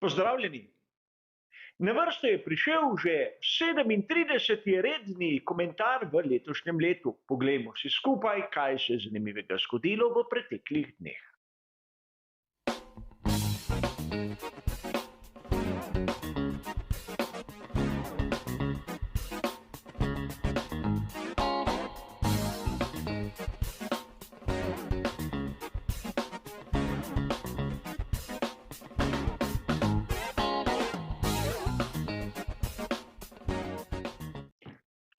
Pozdravljeni. Na vrsto je prišel že 37. redni komentar v letošnjem letu. Poglejmo si skupaj, kaj se je zanimivega zgodilo v preteklih dneh.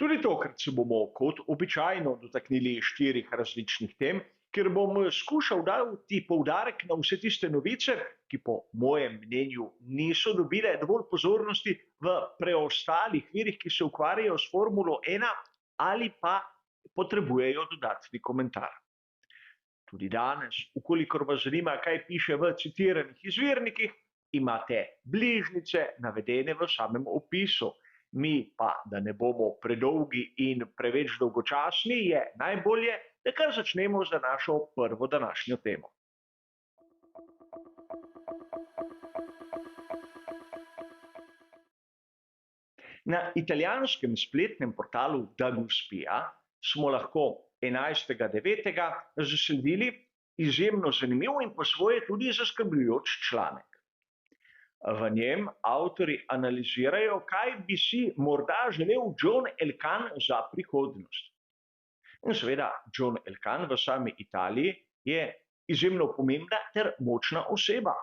Tudi tokrat se bomo kot običajno dotaknili 4 različnih tem, kjer bom skušal dati poudarek na vse tiste novice, ki po mojem mnenju niso dobile dovolj pozornosti v preostalih virih, ki se ukvarjajo s Formulo 1 ali pa potrebujejo dodatni komentar. Tudi danes, ukolikor vas zanima, kaj piše v citiranih izvirnikih, imate bližnjice navedene v samem opisu. Mi pa, da ne bomo predolgi in preveč dolgočasni, je najbolje, da kar začnemo za našo prvo današnjo temo. Na italijanskem spletnem portalu Daguspia smo lahko 11.9. zasledili izjemno zanimiv in po svoje tudi zaskrbljujoč članek. V njem avtorji analizirajo, kaj bi si morda želel John Elkann za prihodnost. In seveda, John Elkann v sami Italiji je izjemno pomembna ter močna oseba.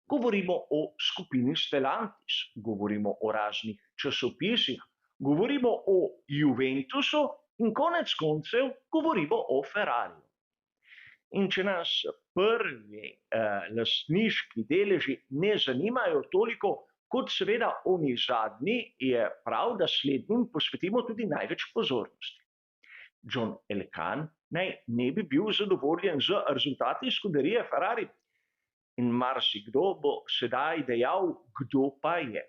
Govorimo o skupini Stellantis, govorimo o raznih časopisih, govorimo o Juventusu in konec koncev govorimo o Ferrariju. In če nas prvi lastniški deleži ne zanimajo toliko, kot seveda oni zadnji, je prav, da slednjim posvetimo tudi največ pozornosti. John Elkann naj ne bi bil zadovoljen z rezultati scuderie Ferrari. In marsikdo bo sedaj dejal, kdo pa je.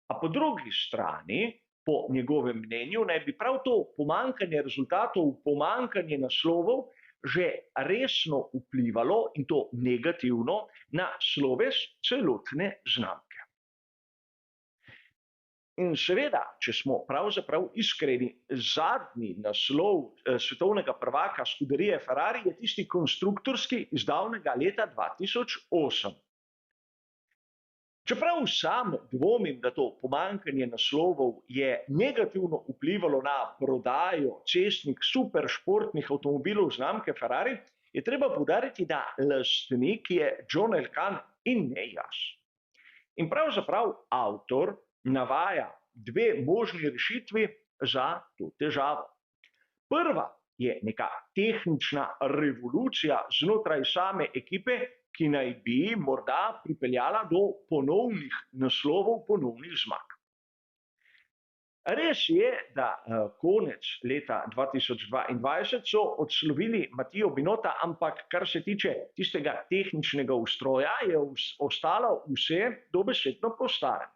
A po drugi strani, po njegovem mnenju, naj bi prav to pomanjkanje rezultatov, pomanjkanje naslovov, že resno vplivalo, in to negativno, na sloves celotne znamke. In seveda, če smo pravzaprav iskreni, zadnji naslov svetovnega prvaka scuderie Ferrari je tisti konstruktorski iz davnega leta 2008. Čeprav sam dvomim, da to pomanjkanje naslovov je negativno vplivalo na prodajo cestnih superšportnih avtomobilov znamke Ferrari, je treba poudariti, da lastnik je John Elkann in ne jaz. In pravzaprav avtor navaja 2 možni rešitvi za to težavo. Prva je neka tehnična revolucija znotraj same ekipe, ki naj bi morda pripeljala do ponovnih naslovov, ponovnih zmag. Res je, da konec leta 2022 so odslovili Mattijo Binota, ampak kar se tiče tistega tehničnega ustroja, je ostalo vse dobesedno po starem.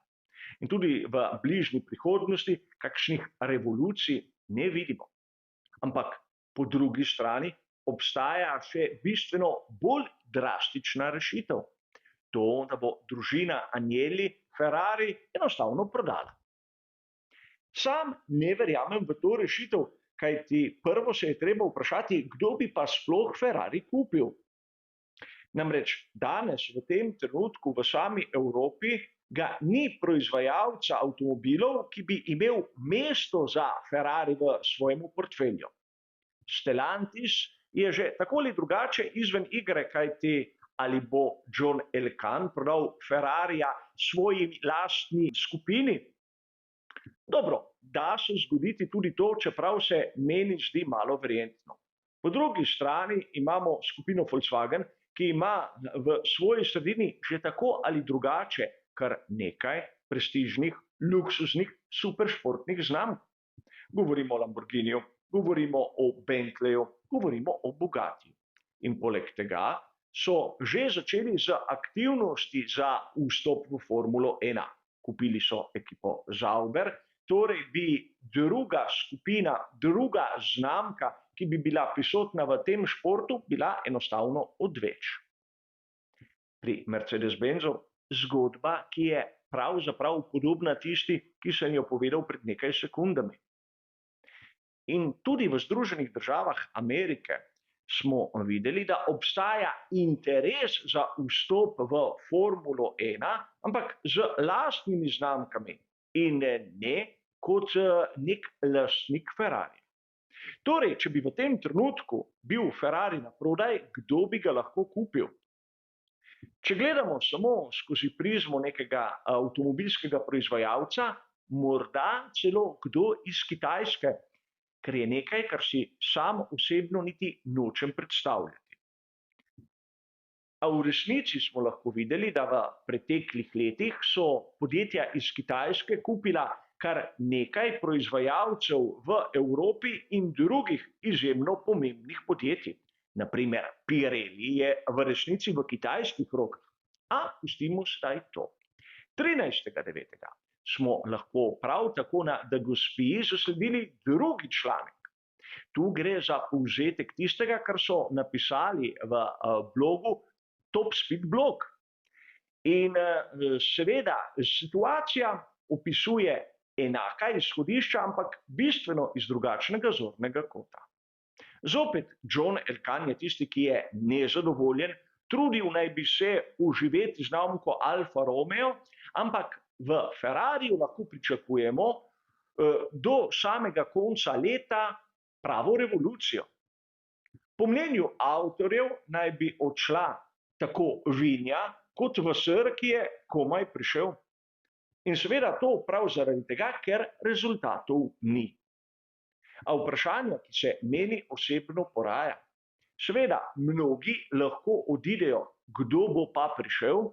In tudi v bližnji prihodnosti kakšnih revolucij ne vidimo. Ampak po drugi strani obstaja še bistveno bolj drastična rešitev. To, da bo družina Agnelli Ferrari enostavno prodala. Sam ne verjamem v to rešitev, kajti prvo se je treba vprašati, kdo bi pa sploh Ferrari kupil. Namreč danes v tem trenutku v sami Evropi ga ni proizvajalca avtomobilov, ki bi imel mesto za Ferrari v svojem portfelju. Stellantis je že tako ali drugače izven igre, kajti ali bo John Elkann prodal Ferrarija svoji lastni skupini? Dobro, da se zgoditi tudi to, čeprav se meni zdi malo verjetno. Po drugi strani imamo skupino Volkswagen, ki ima v svoji sredini že tako ali drugače kar nekaj prestižnih, luksuznih, superšportnih znamk. Govorimo o Lamborghiniju, govorimo o Bentleyju, govorimo o Bugattiju. In poleg tega so že začeli z aktivnosti za vstop v Formulo 1. Kupili so ekipo Sauber, torej bi druga skupina, druga znamka, ki bi bila prisotna v tem športu, bila enostavno odveč. Pri Mercedes-Benzu zgodba, ki je pravzaprav podobna tisti, ki sem jo povedal pred nekaj sekundami. In tudi v Združenih državah Amerike smo videli, da obstaja interes za vstop v Formulo 1, ampak z lastnimi znamkami in ne kot nek lastnik Ferrari. Torej, če bi v tem trenutku bil Ferrari na prodaj, kdo bi ga lahko kupil? Če gledamo samo skozi prizmo nekega avtomobilskega proizvajalca, morda celo kdo iz Kitajske, ker je nekaj, kar si sam osebno niti nočem predstavljati. A v resnici smo lahko videli, da v preteklih letih so podjetja iz Kitajske kupila kar nekaj proizvajalcev v Evropi in drugih izjemno pomembnih podjetij. Naprimer, Pirelli je v resnici v kitajskih rokah. A pustimo zdaj to. 13.9. smo lahko prav tako na The Gospiji zasledili drugi članek. Tu gre za povzetek tistega, kar so napisali v blogu Top Speed Blog. In seveda situacija opisuje enaka izhodišča, ampak bistveno iz drugačnega zornega kota. Zopet John Elkann je tisti, ki je nezadovoljen, trudil naj bi se oživeti znamko Alfa Romeo, ampak v Ferrariju lahko pričakujemo do samega konca leta pravo revolucijo. Po mnenju avtorjev naj bi odšla tako vinja kot vasr, ki je komaj prišel. In seveda to prav zaradi tega, ker rezultatov ni. A vprašanje, ki se meni osebno poraja, seveda mnogi lahko odidejo, kdo bo pa prišel.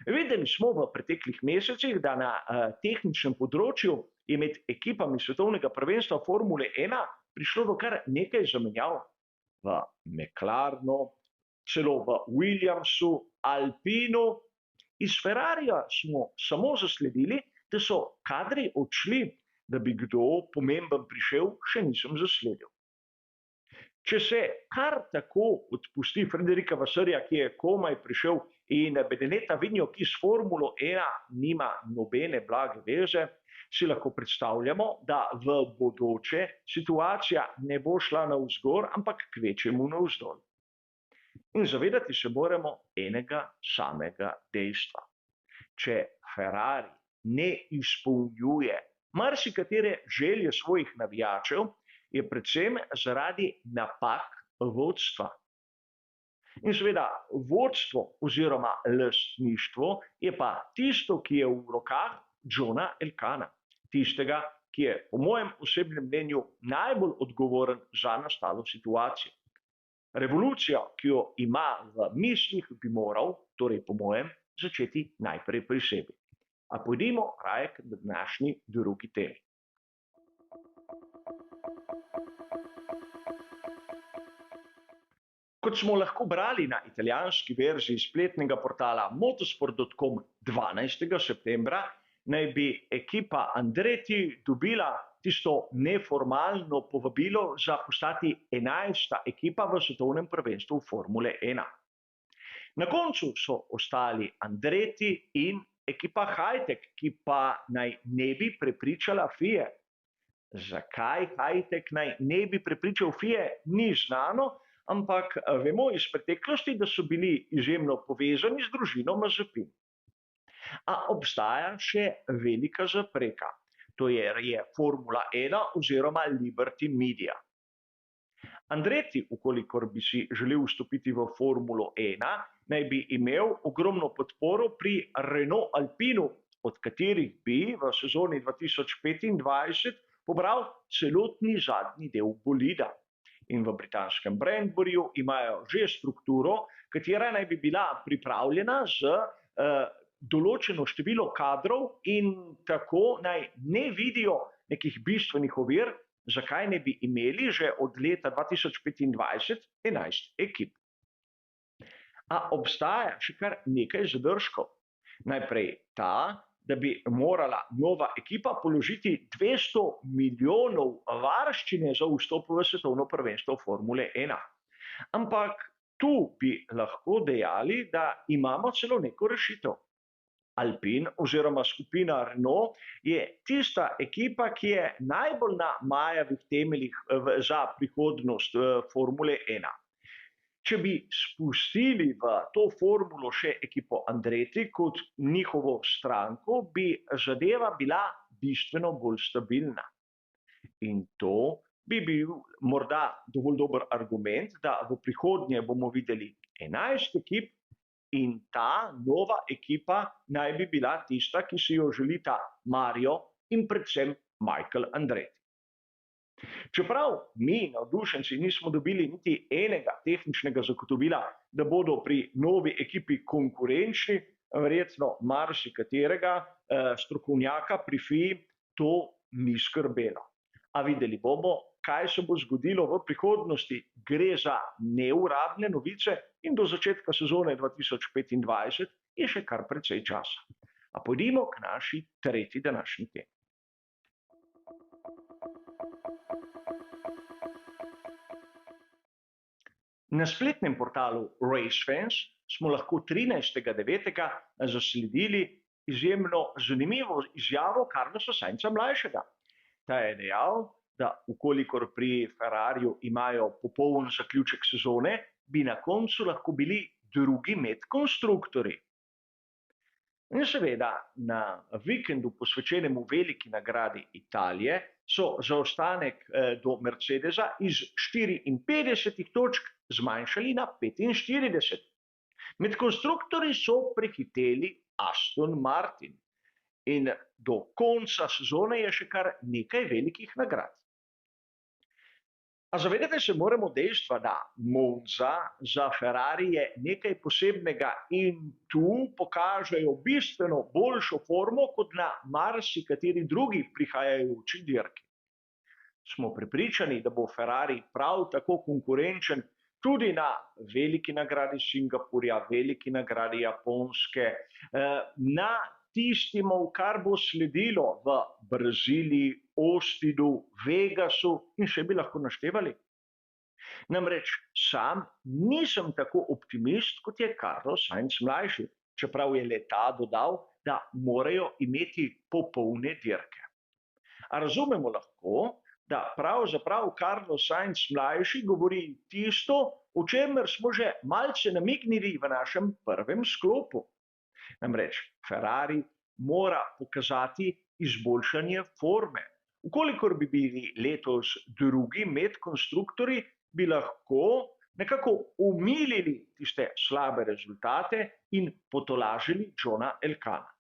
Videli smo v preteklih mesecih, da na tehničnem področju je med ekipami svetovnega prvenstva Formule 1 prišlo do kar nekaj zamenjav. V McLarenu, celo v Williamsu, Alpinu. Iz Ferrarija smo samo zasledili, da so kadri odšli, da bi kdo pomemben prišel, še nisem zasledil. Če se kar tako odpusti Frederika Vassrja, ki je komaj prišel, in Benedetta Vigno, ki s Formulo 1 nima nobene blage veze, si lahko predstavljamo, da v bodoče situacija ne bo šla navzgor, ampak kvečjemu navzdol. In zavedati se moramo enega samega dejstva. Če Ferrari ne izpolnjuje marsikatere želje svojih navijačev, je predvsem zaradi napak vodstva. In seveda vodstvo oziroma lastništvo je pa tisto, ki je v rokah Johna Elkanna, tistega, ki je po mojem osebnem mnenju najbolj odgovoren za nastalo situacijo. Revolucijo, ki jo ima v mislih, bi moral, torej po mojem, začeti najprej pri sebi. A pojdimo raje k današnji drugi temi. Kot smo lahko brali na italijanski verziji spletnega portala motorsport.com 12. septembra, naj bi ekipa Andretti dobila tisto neformalno povabilo za postati 11. ekipa v svetovnem prvenstvu Formule 1. Na koncu so ostali Andretti in ekipa Hightech, ki pa naj ne bi prepričala FIA. Zakaj Hightech naj ne bi prepričal FIA, ni znano, ampak vemo iz preteklosti, da so bili izjemno povezani z družino Mazepin. A obstaja še velika zapreka. To je Formula 1 oziroma Liberty Media. Andretti, ukolikor bi si želel vstopiti v Formulo 1, naj bi imel ogromno podporo pri Renault Alpinu, od katerih bi v sezoni 2025 pobral celotni zadnji del bolida. In v britanskem Brandburyju imajo že strukturo, katera naj bi bila pripravljena z določeno število kadrov in tako naj ne vidijo nekih bistvenih ovir, zakaj ne bi imeli že od leta 2025 11 ekip. A obstaja še kar nekaj zadržkov. Najprej ta, da bi morala nova ekipa položiti 200 milijonov varščine za vstop v svetovno prvenstvo Formule 1. Ampak tu bi lahko dejali, da imamo celo neko rešitev. Alpine oziroma skupina Renault je tista ekipa, ki je najbolj na majavih temeljih za prihodnost Formule 1. Če bi spustili v to formulo še ekipo Andretti kot njihovo stranko, bi zadeva bila bistveno bolj stabilna. In to bi bil morda dovolj dober argument, da v prihodnje bomo videli 11 ekip in ta nova ekipa naj bi bila tista, ki si jo želita Mario in predvsem Michael Andretti. Čeprav mi, navdušenci, nismo dobili niti enega tehničnega zagotovila, da bodo pri novi ekipi konkurenčni, verjetno marsikaterega strokovnjaka pri FIA to ni skrbelo. A videli bomo, kaj se bo zgodilo v prihodnosti. Gre za neuradne novice in do začetka sezone 2025 je še kar precej časa. A pojdimo k naši tretji današnji temi. Na spletnem portalu RaceFans smo lahko 13.9. zasledili izjemno zanimivo izjavo Carlosa Sainza mlajšega. Ta je dejal, da ukolikor pri Ferrariju imajo popoln zaključek sezone, bi na koncu lahko bili drugi med konstruktorji. In seveda, na vikendu posvečenemu veliki nagradi Italije so zaostanek do Mercedesa iz 54 točk zmanjšali na 45. Med konstruktorji so prehiteli Aston Martin in do konca sezone je še kar nekaj velikih nagrad. A zavedati se moramo dejstva, da Monza za Ferrari je nekaj posebnega in tu pokažejo bistveno boljšo formo kot na marsikateri drugi prihajajoči dirki. Smo prepričani, da bo Ferrari prav tako konkurenčen tudi na veliki nagradi Singapurja, veliki nagradi Japonske, na tistimo, kar bo sledilo v Braziliji, Austinu, Vegasu in še bi lahko naštevali. Namreč sam nisem tako optimist, kot je Carlos Sainz mlajši, čeprav je le-ta dodal, da morajo imeti popolne dirke. A razumemo lahko, da pravzaprav Carlos Sainz mlajši govori tisto, o čemer smo že malce namignili v našem prvem sklopu. Namreč Ferrari mora pokazati izboljšanje forme. Ukolikor bi bili letos drugi med konstruktorji, bi lahko nekako umilili tiste slabe rezultate in potolažili Johna Elkana.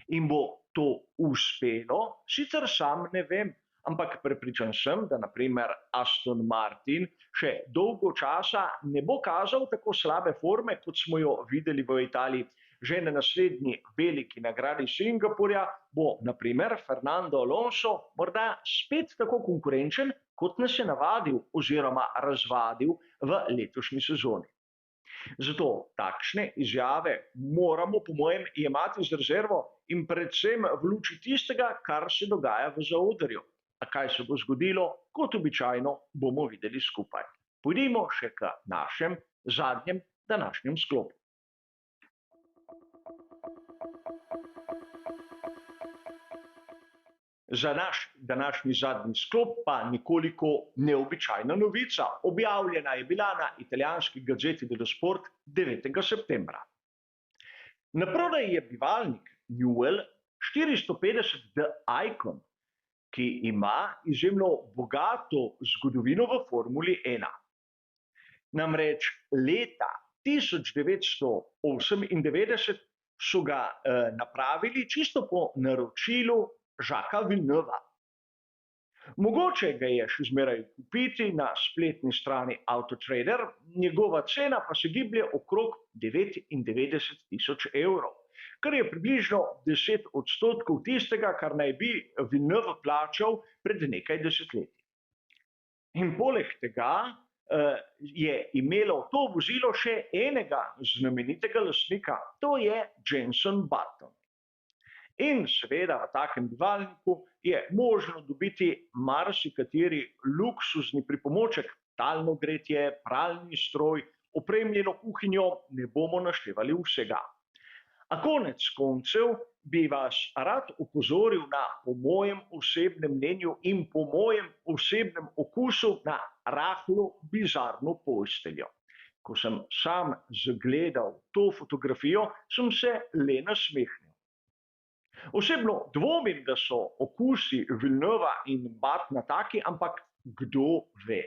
In bo to uspelo, sicer sam ne vem, ampak prepričan sem, da na primer Aston Martin še dolgo časa ne bo kazal tako slabe forme, kot smo jo videli v Italiji. Že na naslednji veliki nagradi Singapurja bo na primer Fernando Alonso morda spet tako konkurenčen, kot nas je navadil oziroma razvadil v letošnji sezoni. Zato takšne izjave moramo, po mojem, jemati z rezervo in predvsem v luči tistega, kar se dogaja v zaodrju. A kaj se bo zgodilo, kot običajno, bomo videli skupaj. Pojdimo še k našem zadnjem današnjem sklopu. Za naš današnji zadnji sklop pa nekoliko neobičajna novica. Objavljena je bila na italijanski Gazzetta dello Sport 9. septembra. Na prodaji je bivalnik Newell 450D Icon, ki ima izjemno bogato zgodovino v Formuli 1. Namreč leta 1998 so ga napravili čisto po naročilu Jacquesa Villeneuva. Mogoče ga je še zmeraj kupiti na spletni strani Autotrader, njegova cena pa se giblje okrog 99.000 evrov, kar je približno 10% tistega, kar naj bi Villeneuve plačal pred nekaj desetletji. In poleg tega je imelo to vozilo še enega znamenitega lastnika, to je Jenson Button. In seveda v takem bivalniku je možno dobiti marsikateri luksuzni pripomoček, talno gretje, pralni stroj, opremljeno kuhinjo, ne bomo naštevali vsega. A konec koncev bi vas rad opozoril na, po mojem osebnem mnenju in po mojem osebnem okusu, na rahlo bizarno posteljo. Ko sem sam zagledal to fotografijo, sem se le nasmehnil. Osebno dvomim, da so okusi Villeneuva in Batna taki, ampak kdo ve.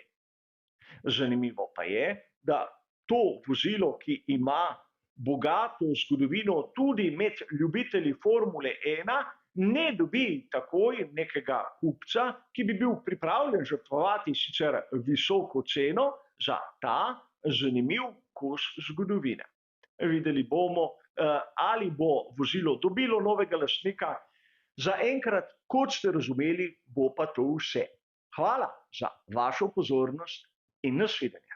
Zanimivo pa je, da to vozilo, ki ima bogato zgodovino tudi med ljubitelji Formule 1, ne dobi takoj nekega kupca, ki bi bil pripravljen žrtvovati sicer visoko ceno za ta zanimiv kos zgodovine. Videli bomo, ali bo vozilo dobilo novega lastnika. Zaenkrat, kot ste razumeli, bo pa to vse. Hvala za vašo pozornost in nasvidenje.